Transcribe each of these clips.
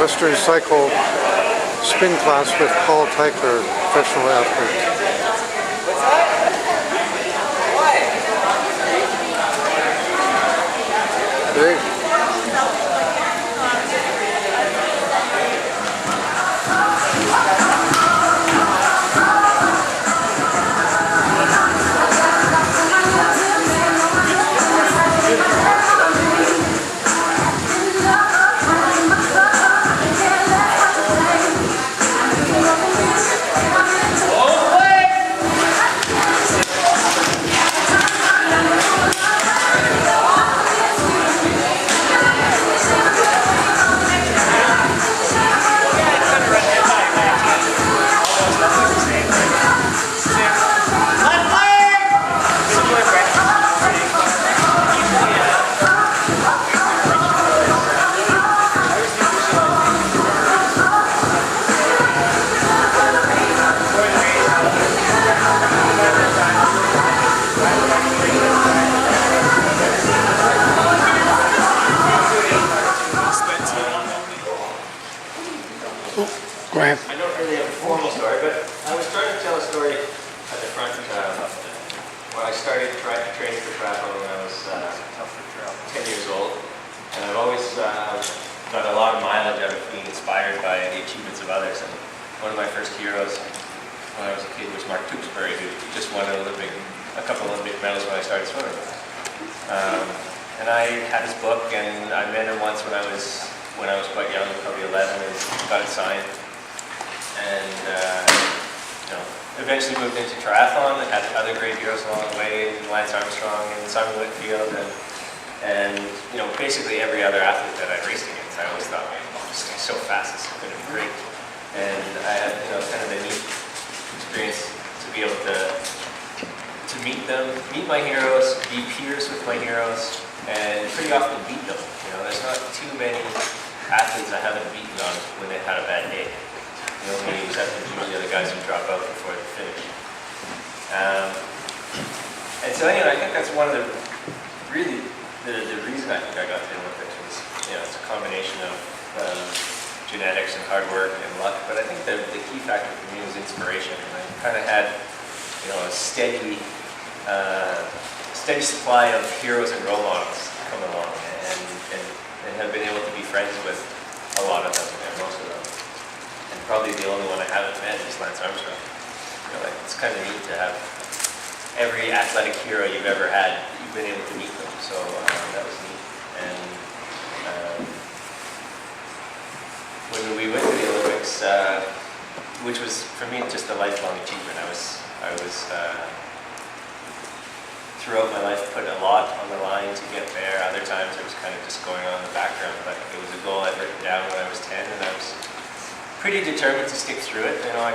Western Cycle spin class with Paul Teichler, professional athlete. Great. I don't really have a formal story, but I was trying to tell a story at the front. When I started training for triathlon when I was 10 years old, and I've always got a lot of mileage out of being inspired by the achievements of others. And one of my first heroes when I was a kid was Mark Tewksbury, who just won a couple of Olympic medals when I started swimming. And I had his book, and I met him once when I was quite young, probably 11, and got it signed. And eventually moved into triathlon and had other great heroes along the way, Lance Armstrong and Simon Whitfield, and basically every other athlete that I raced against. I always thought, this guy's so fast, this is going to be great. And I had kind of a neat experience to be able to meet them, meet my heroes, be peers with my heroes, and pretty often beat them. There's not too many athletes I haven't beaten on when they had a bad day. The only exceptions are usually the guys who drop out before the finish. And so anyway, I think that's one of the reason I think I got to the Olympics was, it's a combination of genetics and hard work and luck, but I think the key factor for me was inspiration. And I kind of had, a steady supply of heroes and role models come along, and have been able to be friends with a lot of them, and most of them. And probably the only one I haven't met is Lance Armstrong. It's kind of neat to have every athletic hero you've ever had, you've been able to meet them. So that was neat. And when we went to the Olympics, which was for me just a lifelong achievement, I was throughout my life put a lot on the line to get there. Other times it was kind of just going on in the background, but it was a goal I'd written down when I was 10, and I was pretty determined to stick through it. I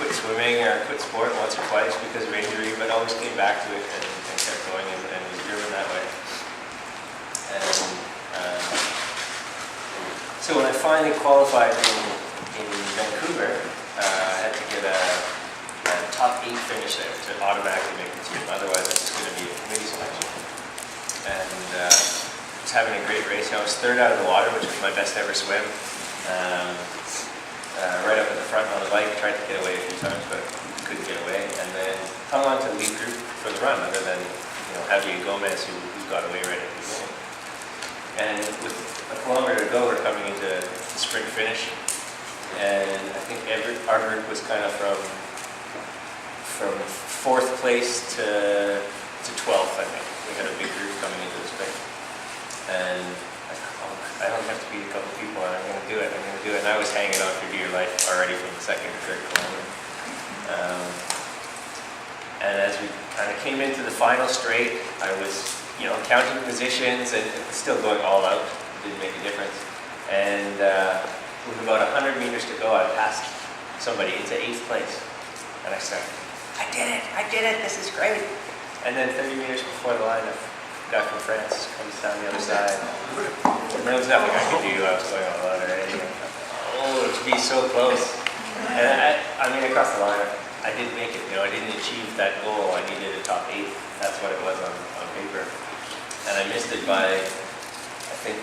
quit swimming or quit sport once or twice because of injury, but always came back to it and kept going and was driven that way. And so when I finally qualified in Vancouver, I had to get a top 8 finish there to automatically make the team. Otherwise, it's just going to be a committee selection. And was having a great race. I was third out of the water, which was my best ever swim. Right up at the front on the bike, tried to get away a few times, but couldn't get away. And then hung on to the lead group for the run, other than Javier Gomez, who got away right at the beginning. And with a kilometer to go, we're coming into the sprint finish. And I think our group was kind of from 4th place to 12th, I think. We had a big group coming into the sprint. And I thought, I don't have to beat a couple people, and I'm going to do it. And I was hanging on for dear life already from the 2nd or 3rd kilometer. And as we kind of came into the final straight, I was, counting positions and still going all out. It didn't make a difference. And with about 100 meters to go, I passed somebody into 8th place. And I started, I did it, this is great. And then 30 meters before the line, a guy from France comes down the other side. And there was nothing I could do, I was going all out already. To be so close. And I mean, across the line, I didn't make it, I didn't achieve that goal. I needed a top 8. That's what it was on paper. And I missed it by, I think,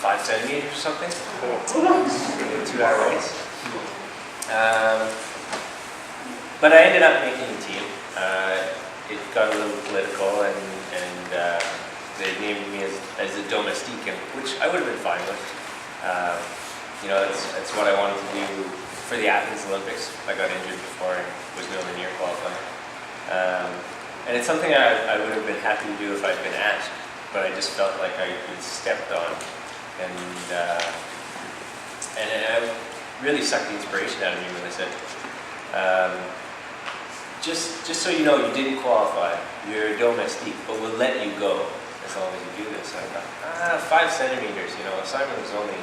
5 centimeters or something. In a 2-hour race. But I ended up making the team. It got a little political, and they named me as a domestique, which I would have been fine with. You know, that's what I wanted to do for the Athens Olympics. I got injured before and was nowhere near qualifying. And it's something I would have been happy to do if I'd been asked, but I just felt like I'd been stepped on, and it really sucked the inspiration out of me when I said, just so you know, you didn't qualify. You're a domestique, but we'll let you go as long as you do this. So I thought, 5 centimeters, you know, Simon was only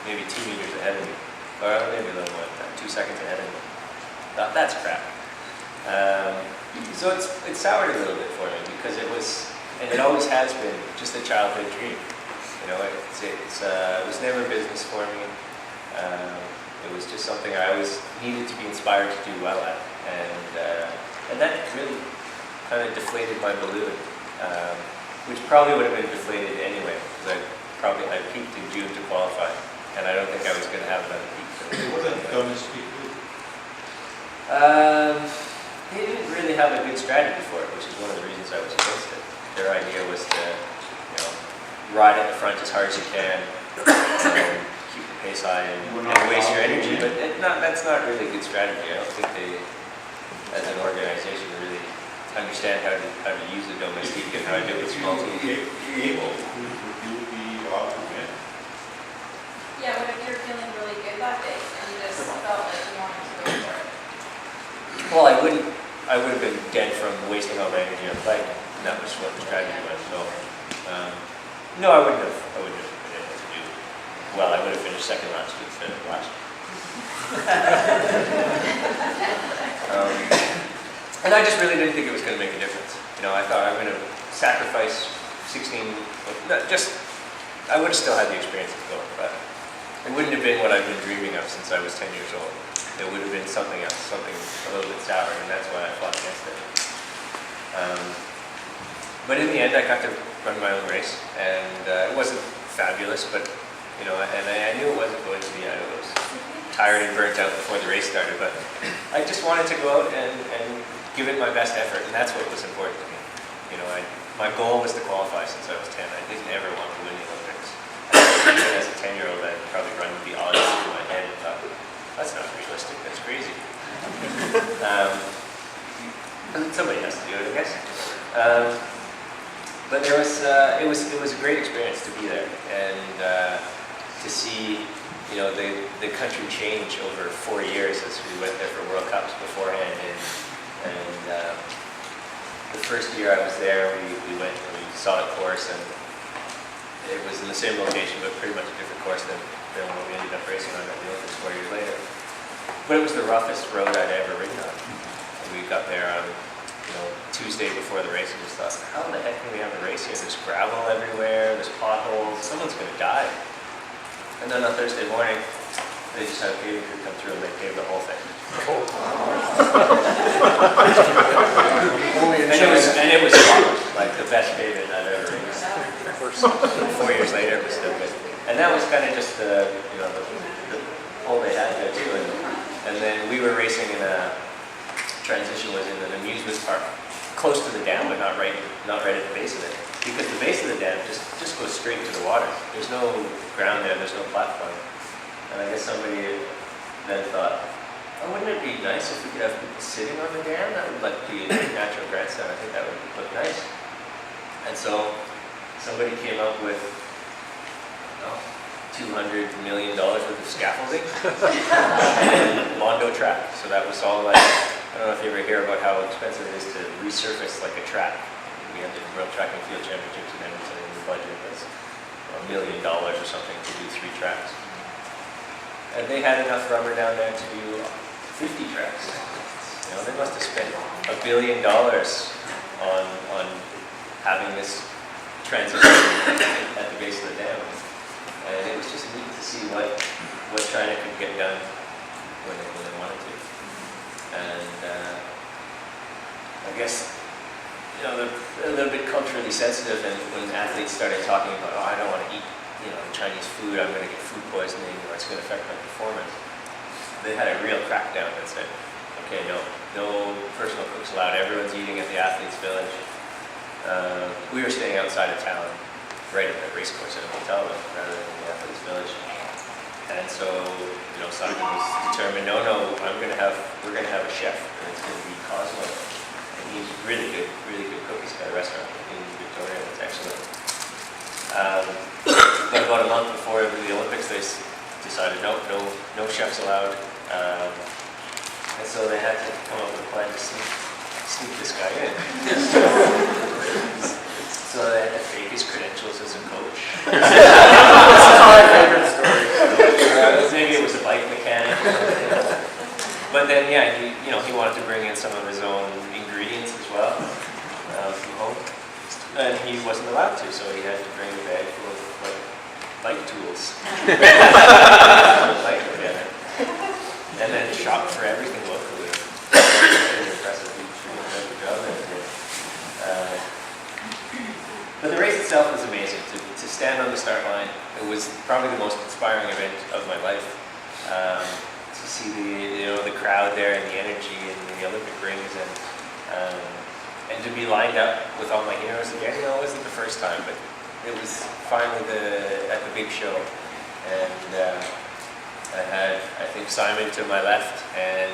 maybe 2 meters ahead of me, or maybe a little more than that, 2 seconds ahead of me. Thought, that's crap. So it soured a little bit for me, because it was, and it always has been, just a childhood dream. You know, it was never business for me. It was just something I always needed to be inspired to do well at, and that really kind of deflated my balloon, which probably would have been deflated anyway, because I peaked in June to qualify, and I don't think I was going to have another peak. What did the domestique do? They didn't really have a good strategy for it, which is one of the reasons I was against it. Their idea was to, you know, ride at the front as hard as you can, and keep the pace high and waste your energy. But that's not really a good strategy. I don't think they, as an organization, really understand how to use the domestique and how to do it with small teams. You would be allowed to win. Yeah, what if you're feeling really good that day and you just felt like you wanted to go for it? Well, I would have been dead from wasting all my energy on bike. And that was what the strategy was. So, no, I wouldn't have been able to do. Well, I would have finished second last instead of last. And I just really didn't think it was going to make a difference. You know, I thought I'm going to sacrifice 16. I would have still had the experience of going, but it wouldn't have been what I've been dreaming of since I was 10 years old. It would have been something else, something a little bit sour, and that's why I fought against it. But in the end, I got to run my own race, and it wasn't fabulous, but you know, and I knew it wasn't going to be. I was tired and burnt out before the race started, but I just wanted to go out and give it my best effort, and that's what was important to me. You know, my goal was to qualify since I was 10. I didn't ever want to win the Olympics. Even as a 10-year-old, I'd probably run the odds through my head and thought, that's not realistic, that's crazy. Somebody has to do it, I guess. But it was a great experience to be there, and to see, you know, the country change over 4 years as we went there for World Cups beforehand, and the first year I was there, we went and we saw the course, and it was in the same location, but pretty much a different course than what we ended up racing on at the Olympics 4 years later. But it was the roughest road I'd ever ridden on. And we got there on, you know, Tuesday before the race and just thought, how the heck can we have a race here? There's gravel everywhere, there's potholes, someone's going to die. And then on Thursday morning, they just had a paving crew come through and they paved the whole thing. and it was like the best pavement I've ever ridden. 4 years later, it was still good. And that was kind of just the hole they had there too. And then we were racing in a transition was in an amusement park close to the dam, but not right at the base of it. Because the base of the dam just goes straight to the water. There's no ground there, there's no platform. And I guess somebody then thought, oh, wouldn't it be nice if we could have people sitting on the dam? That would like be a natural grandstand. I think that would look nice. And so somebody came up with $200 million worth of scaffolding and Mondo track. So that was all like, I don't know if you ever hear about how expensive it is to resurface like a track. We had the World Track and Field Championships in Edmonton, and the budget was $1 million or something to do 3 tracks. And they had enough rubber down there to do 50 tracks. You know, they must have spent $1 billion on having this transition at the base of the dam. And it was just neat to see what China could get done when they wanted to. And I guess, you know, they're a little bit culturally sensitive, and when athletes started talking about, oh, I don't want to eat, Chinese food, I'm going to get food poisoning or it's going to affect my performance. They had a real crackdown that said, okay, no personal cooks allowed. Everyone's eating at the athletes' village. We were staying outside of town, right at the race course at a hotel rather than the athletes' village. And so, Simon was determined, no, we're going to have a chef, and it's going to be Cosmo. And he's really good cook. He's got a restaurant in Victoria that's excellent. But about a month before the Olympics, they decided no chefs allowed. And so they had to come up with a plan to sneak this guy in. So they had to fake his credentials as a coach. That's my favorite story. Maybe it was a bike mechanic. But then, he wanted to bring in some of his own ingredients as well from home. And he wasn't allowed to, so he had to bring a bag full of bike tools. Bike together. And then shop for everything locally. Very impressive. He did a good job there. But the race itself was amazing. To stand on the start line, it was probably the most inspiring event of my life. To see the crowd there and the energy and the Olympic rings and to be lined up with all my heroes again. It wasn't the first time, but it was finally at the big show. And I had, I think, Simon to my left and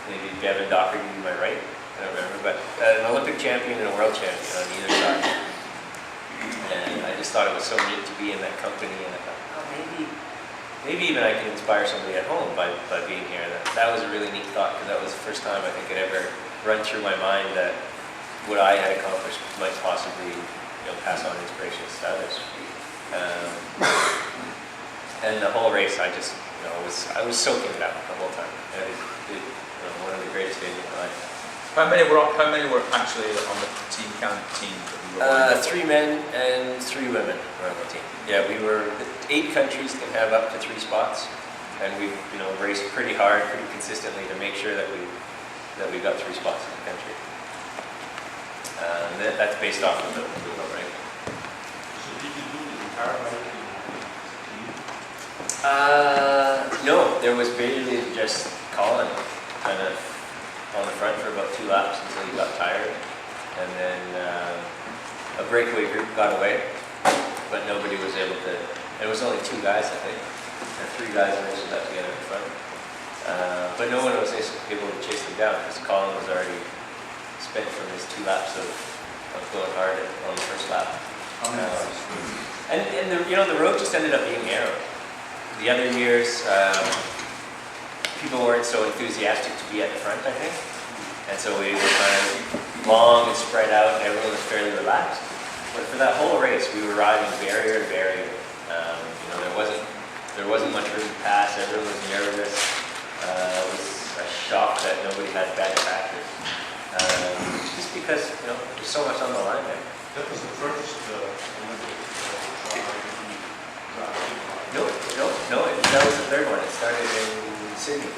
maybe Gavin Docherty to my right. I don't remember, but an Olympic champion and a world champion on either side. And I just thought it was so neat to be in that company, and I thought, maybe even I can inspire somebody at home by being here. That was a really neat thought, because that was the first time I think it ever run through my mind that what I had accomplished might possibly pass on inspirations to others. And the whole race, I just, I was soaking it up the whole time. It was one of the greatest days of my life. How many were actually on the team team? 3 men and 3 women were on the team. Yeah, 8 countries can have up to 3 spots, and we've raced pretty hard, pretty consistently to make sure that we got 3 spots in the country. That's based off of the vote, right? So did you do the entire bike team? No, there was basically just Colin kind of on the front for about 2 laps until he got tired, and then a breakaway group got away, but nobody was able to. It was only 2 guys, I think, or 3 guys initially got together in front. But no one was able to chase them down because Colin was already spent from his 2 laps of going hard on the first lap. And the road just ended up being narrow. The other years, people weren't so enthusiastic to be at the front, I think. And so we were kind of long and spread out, and everyone was fairly relaxed. But for that whole race, we were riding barrier to barrier. There wasn't much room to pass. Everyone was nervous. It was a shock that nobody had bad practice. Just because there's so much on the line there. That was the first Olympic No, that was the 3rd one. It started in Sydney.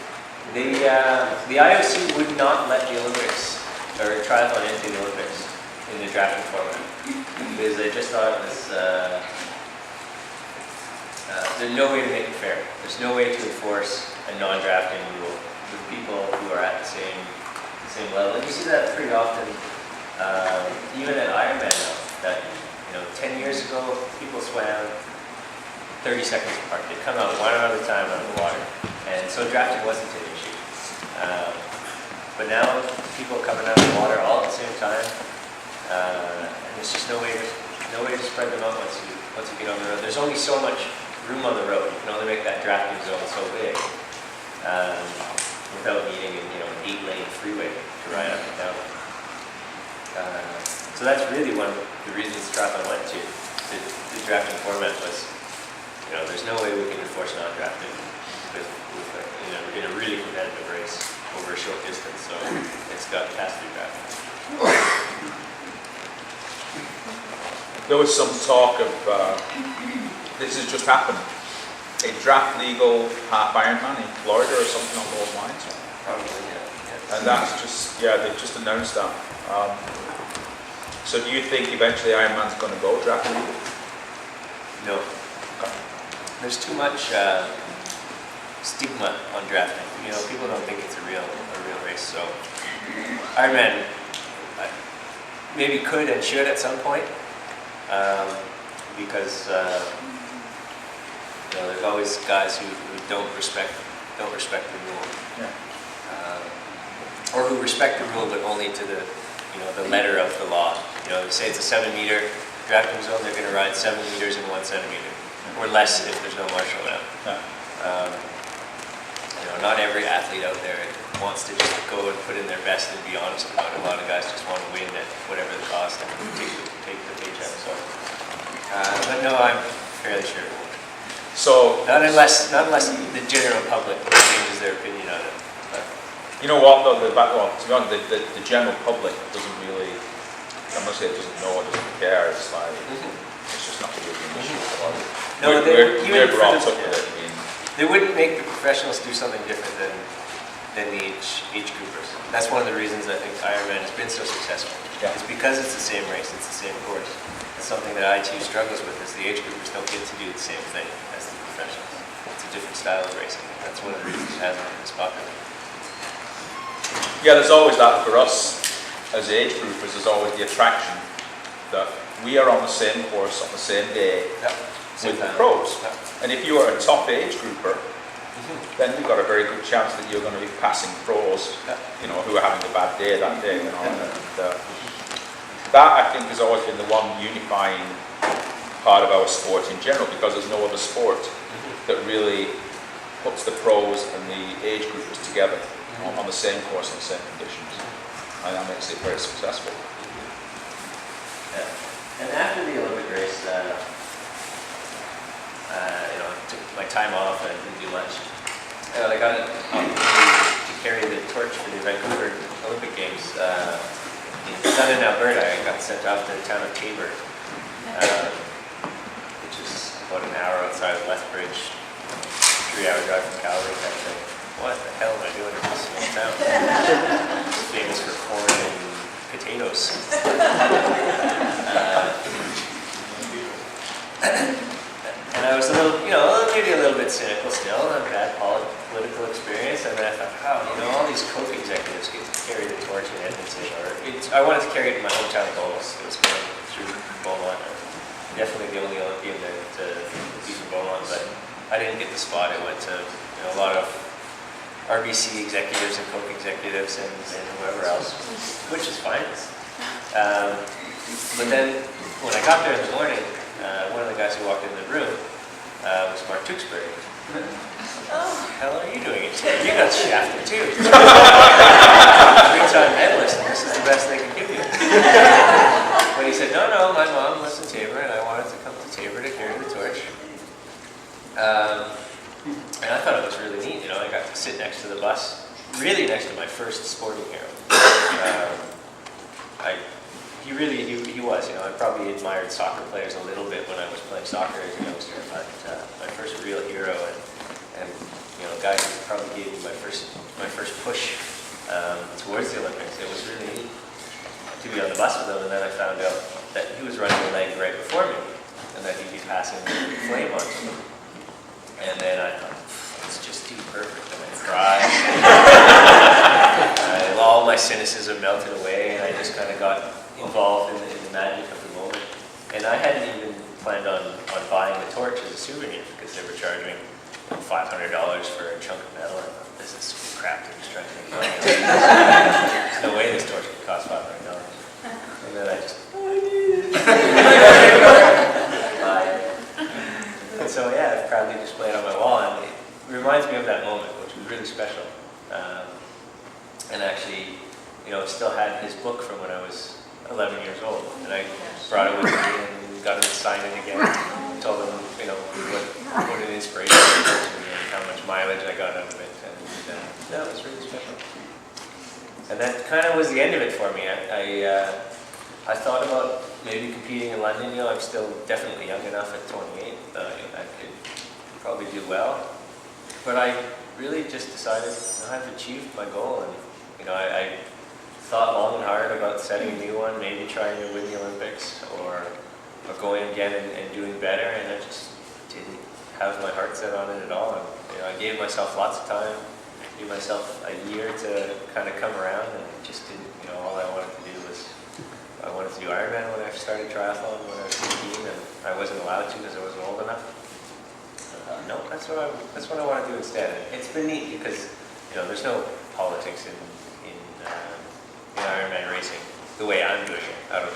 The IOC would not let the Olympics, or triathlon into the Olympics in the drafting format, because they just thought it was, there's no way to make it fair. There's no way to enforce a non-drafting rule with people who are at the same level. And you see that pretty often, even at Ironman now, that 10 years ago, people swam 30 seconds apart. They'd come out one at a time out of the water. And so drafting wasn't an issue. But now people are coming out of the water all at the same time. And there's just no way to spread them out once you get on the road. There's only so much room on the road. You can only make that drafting zone so big without needing an 8-lane freeway to ride up and down. So that's really one of the reasons triathlon went to the drafting format was, there's no way we can enforce non-drafting in a really competitive race over a short distance, so it's got pass-through drafting. There was some talk of, this has just happened, a draft legal half Ironman in Florida or something on those lines. Probably, yeah. And that's just, they've just announced that. So do you think eventually Ironman's going to go draft legal? No. There's too much stigma on drafting. You know, people don't think it's a real race. So Ironman maybe could and should at some point, because you know, there's always guys who don't respect the rule, or who respect the rule but only to the, you know, the letter of the law. You know, say it's a 7-meter drafting zone, they're going to ride 7 meters in 1 centimeter, or less if there's no marshal now. You know, not every athlete out there wants to just go and put in their best and be honest about it. A lot of guys just want to win at whatever the cost and take the paycheck. So, but no, I'm fairly sure it won't. So Not unless the general public changes their opinion on it. But you know what, though, to be honest, the general public doesn't really, I'm not saying it doesn't know, it doesn't care. It's like, it's just not really an issue. No, We're brought up with it. I mean, they wouldn't make the professionals do something different than the age groupers. That's one of the reasons I think Ironman has been so successful. Yeah. It's because it's the same race, it's the same course. It's something that ITU struggles with, is the age groupers don't get to do the same thing as the professionals. It's a different style of racing. That's one of the reasons it hasn't been as popular. yeah, there's always that for us as age groupers. There's always the attraction that we are on the same course on the same day with the pros. And if you are a top age grouper, then you've got a very good chance that you're going to be passing pros, you know, who are having a bad day that day. You know, and, that I think has always been the one unifying part of our sport in general, because there's no other sport that really puts the pros and the age groupers together on the same course and the same conditions, and that makes it very successful. Yeah. And after the Olympic race, you know, I took my time off and didn't do much. I got an opportunity to carry the torch for the Vancouver Olympic Games. Down in Alberta, I got sent off to the town of Tabor, which is about an hour outside of Lethbridge, 3-hour drive from Calgary. I think, what the hell am I doing in this small town? It's famous for corn and potatoes. And I was a little, you know, maybe a little bit cynical still. I've had political experience, and then I thought, wow, you know, all these Coke executives get to carry the torch in Edmonton, I wanted to carry it in my hometown of Beaumont. It was going through Beaumont. Definitely the only Olympian to be from Beaumont, but I didn't get the spot. I went to, you know, a lot of RBC executives and Coke executives and whoever else, which is fine. But then when I got there in the morning, one of the guys who walked in the room was Mark Tewksbury. What the hell are you doing it? You got shafted too. 3-time medalist, and this is the best they can give you. But he said, no, my mom lives in Tabor, and I wanted to come to Tabor to carry the torch. And I thought it was really neat. You know, I got to sit next to the bus, really next to my first sporting hero. He was, you know, I probably admired soccer players a little bit when I was playing soccer as a youngster, but my first real hero and you know, guy who probably gave me my first push towards the Olympics. It was really neat to be on the bus with him, and then I found out that he was running the leg right before me, and that he'd be passing the flame on me. And then I thought, it's just too perfect, and I cried. All my cynicism melted away, and I just kind of got involved in the magic of the moment. And I hadn't even planned on buying the torch as a souvenir, because they were charging $500 for a chunk of metal. I thought, this is crap, they're just trying to make money. There's no way this torch could cost $500. And then I just, and so yeah, I've proudly displayed it on my wall, and it reminds me of that moment, which was really special. And actually, you know, still had his book from when I was 11 years old, and I brought it with me and got him to sign it again. Told him, you know, what an inspiration it was to me and how much mileage I got out of it, and no, it was really special. And that kind of was the end of it for me. I thought about maybe competing in London. You know, I'm still definitely young enough at 28 that I could probably do well, but I really just decided, you know, I've achieved my goal, and you know, I thought long and hard about setting a new one, maybe trying to win the Olympics, or of going again and doing better, and I just didn't have my heart set on it at all. And, I gave myself lots of time, gave myself a year to kind of come around, and just didn't, all I wanted to do was, I wanted to do Ironman when I started triathlon when I was 15, and I wasn't allowed to because I wasn't old enough. No, that's what I want to do instead. And it's been neat because, there's no politics in Ironman racing the way I'm doing it. I don't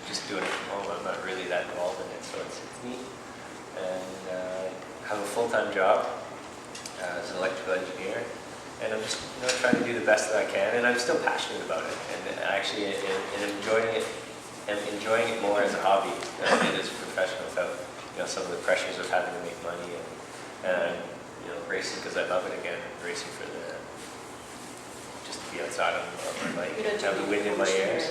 just doing it from home. I'm not really that involved in it, so it's neat. And I have a full-time job as an electrical engineer, and I'm just trying to do the best that I can. And I'm still passionate about it, and actually enjoying it. I'm enjoying it more as a hobby than I did as a professional without some of the pressures of having to make money and racing because I love it again. Racing for just to be outside on my bike, have the wind in my ears.